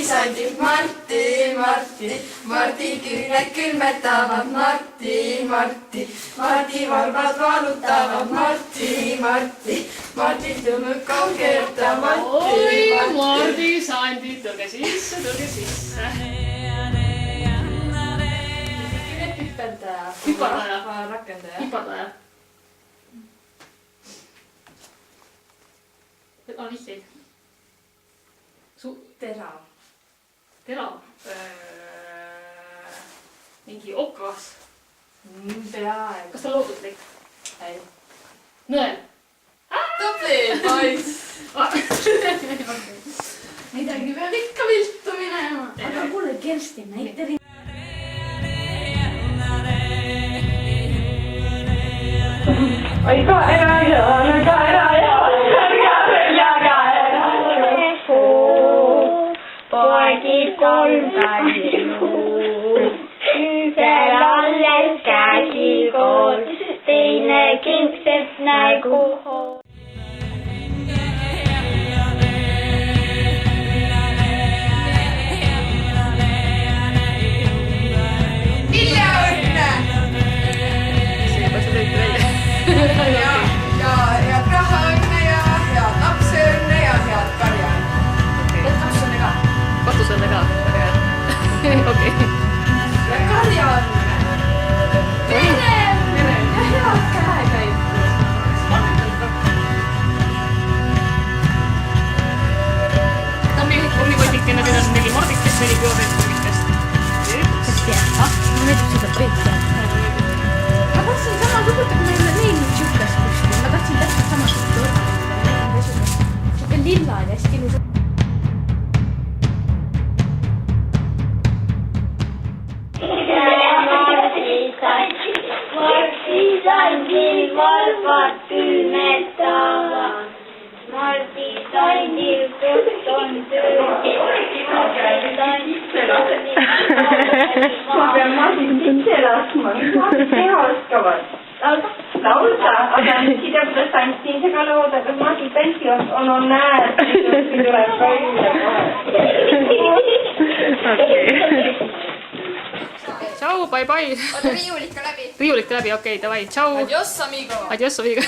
Sandi, Martti, Mardi küüned külmetavad, Martti, Mardi varbad valutavad, Martti, Mardi tõmmud kaugetavad, oi, Mardi Sandi, tulge sisse, tulge sisse. Hüpardaja. Rakendaja. Hüpardaja. On vihjeid. Terav. Terav. Mingi okas. Peaaegu. Kas ta looduslik? Ei. Nõel. Tubli, poiss. Midagi peab ikka viltu minema. Aga kuule, Kerstin, näita ringi. Oi kaera joona, kaera seljaga poegid kolmtalluu. Ühel alles käsi koos, teine kingset nägu hoos. Head rahaõnne ja head lapseõnne ja head karjaõnne. Head katusõnne ka. Katusõnne ka. Okei. Ja karjaõnne. Venem. Ja head käekäiku. Hommikutikene, nüüd on 4 mordikest, 4 püoreetumikest. Ma näiteks seda peetud. Ma tahtsin sama suguda, kui meil ei leidnud siukest kuskil. Ma tahtsin täpselt sama suguda ornamenti. Siuke lilla oli hästi ilus. Mardi Sandi valvad külmetavad. Mardi Sandil kõht on töö. Ma pean Mardi sisse laskma, mis Mardi teha oskavad? Laulda, aga siia kuidas tantsin seda looda, kas Mardi tantsi on näed, kui tuleb välja kohe. Tšau, bye bye. Oota, riiulik ka läbi. Riiulik läbi, okei, davai, tšau. Adios, amigo. Adios, amigo.